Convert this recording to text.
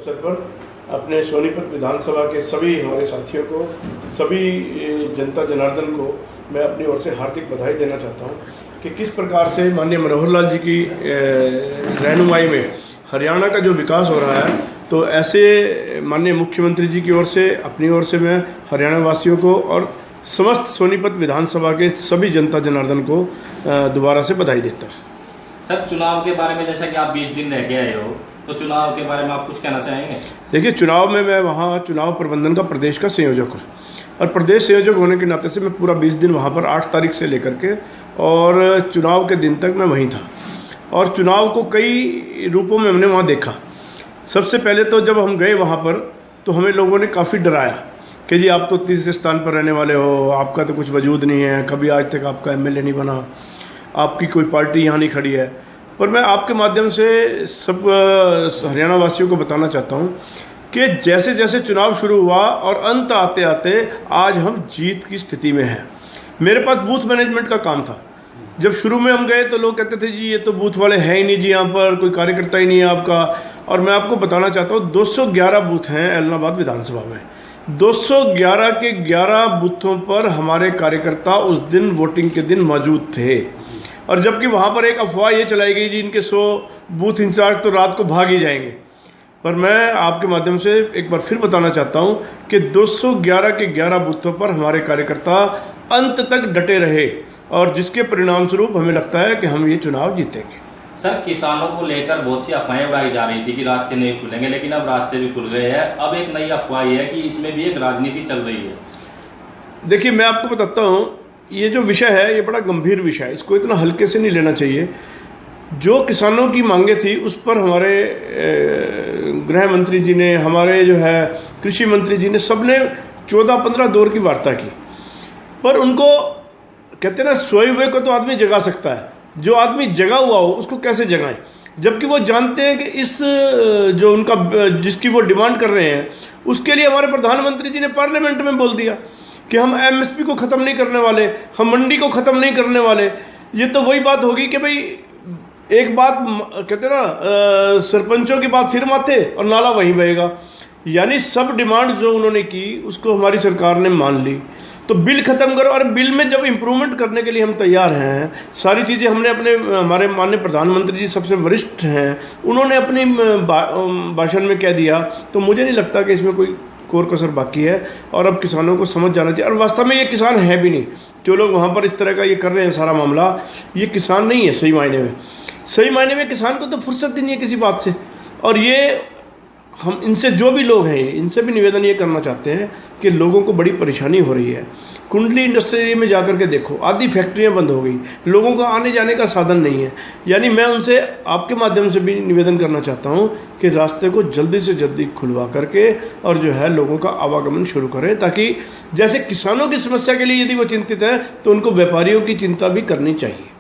अवसर पर अपने सोनीपत विधानसभा के सभी हमारे साथियों को, सभी जनता जनार्दन को मैं अपनी ओर से हार्दिक बधाई देना चाहता हूं कि किस प्रकार से माननीय मनोहर लाल जी की रहनुमाई में हरियाणा का जो विकास हो रहा है, तो ऐसे माननीय मुख्यमंत्री जी की ओर से, अपनी ओर से मैं हरियाणा वासियों को और समस्त सोनीपत विधानसभा के सभी जनता जनार्दन को दोबारा से बधाई देता हूँ। सर, चुनाव के बारे में जैसा कि आप 20 दिन रह के आए हो, तो चुनाव के बारे में आप कुछ कहना चाहेंगे? देखिए, चुनाव में मैं वहाँ चुनाव प्रबंधन का प्रदेश का संयोजक हूँ और प्रदेश संयोजक होने के नाते से मैं पूरा 20 दिन वहाँ पर 8 तारीख से लेकर के और चुनाव के दिन तक मैं वहीं था और चुनाव को कई रूपों में हमने वहाँ देखा। सबसे पहले तो जब हम गए वहाँ पर तो हमें लोगों ने काफ़ी डराया कि जी आप तो तीसरे स्थान पर रहने वाले हो, आपका तो कुछ वजूद नहीं है, कभी आज तक आपका एमएलए नहीं बना, आपकी कोई पार्टी यहाँ नहीं खड़ी है। पर मैं आपके माध्यम से सब हरियाणा वासियों को बताना चाहता हूँ कि जैसे जैसे चुनाव शुरू हुआ और अंत आते आते आज हम जीत की स्थिति में हैं। मेरे पास बूथ मैनेजमेंट का काम था। जब शुरू में हम गए तो लोग कहते थे जी ये तो बूथ वाले हैं ही नहीं जी, यहाँ पर कोई कार्यकर्ता ही नहीं है आपका। और मैं आपको बताना चाहता हूँ 211 बूथ हैं ऐलनाबाद विधानसभा में। 211 के 11 बूथों पर हमारे कार्यकर्ता उस दिन वोटिंग के दिन मौजूद थे और जबकि वहाँ पर एक अफवाह ये चलाई गई जी इनके 100 बूथ इंचार्ज तो रात को भाग ही जाएंगे। पर मैं आपके माध्यम से एक बार फिर बताना चाहता हूँ कि 211 के 11 बूथों पर हमारे कार्यकर्ता अंत तक डटे रहे और जिसके परिणाम स्वरूप हमें लगता है कि हम ये चुनाव जीतेंगे। सर, किसानों को लेकर बहुत सी अफवाहें उड़ाई जा रही थी कि रास्ते नहीं खुलेंगे, लेकिन अब रास्ते भी खुल गए हैं। अब एक नई अफवाह है कि इसमें भी एक राजनीति चल रही है। देखिए, मैं आपको बताता हूँ, ये जो विषय है ये बड़ा गंभीर विषय है, इसको इतना हल्के से नहीं लेना चाहिए। जो किसानों की मांगे थी उस पर हमारे गृह मंत्री जी ने, हमारे जो है कृषि मंत्री जी ने, सबने 14-15 दौर की वार्ता की। पर उनको कहते ना, सोए हुए को तो आदमी जगा सकता है, जो आदमी जगा हुआ हो उसको कैसे जगाएं, जबकि वो जानते हैं कि इस जो उनका जिसकी वो डिमांड कर रहे हैं उसके लिए हमारे प्रधानमंत्री जी ने पार्लियामेंट में बोल दिया कि हम एमएसपी को ख़त्म नहीं करने वाले, हम मंडी को ख़त्म नहीं करने वाले। ये तो वही बात होगी कि भाई एक बात कहते ना, सरपंचों की बात सिर माथे और नाला वहीं बहेगा। यानी सब डिमांड जो उन्होंने की उसको हमारी सरकार ने मान ली। तो बिल ख़त्म करो, और बिल में जब इम्प्रूवमेंट करने के लिए हम तैयार हैं, सारी चीज़ें हमने अपने हमारे माननीय प्रधानमंत्री जी सबसे वरिष्ठ हैं, उन्होंने अपनी भाषण में कह दिया, तो मुझे नहीं लगता कि इसमें कोई कोर कसर बाकी है। और अब किसानों को समझ जाना चाहिए। और वास्तव में ये किसान है भी नहीं, जो लोग वहाँ पर इस तरह का ये कर रहे हैं सारा मामला, ये किसान नहीं है सही मायने में। सही मायने में किसान को तो फुर्सत ही नहीं है किसी बात से। और ये हम इनसे, जो भी लोग हैं, इनसे भी निवेदन ये करना चाहते हैं कि लोगों को बड़ी परेशानी हो रही है। कुंडली इंडस्ट्री एरिया में जाकर के देखो, आधी फैक्ट्रियां बंद हो गई, लोगों को आने जाने का साधन नहीं है। यानी मैं उनसे आपके माध्यम से भी निवेदन करना चाहता हूं कि रास्ते को जल्दी से जल्दी खुलवा करके और जो है लोगों का आवागमन शुरू करें, ताकि जैसे किसानों की समस्या के लिए यदि वो चिंतित है तो उनको व्यापारियों की चिंता भी करनी चाहिए।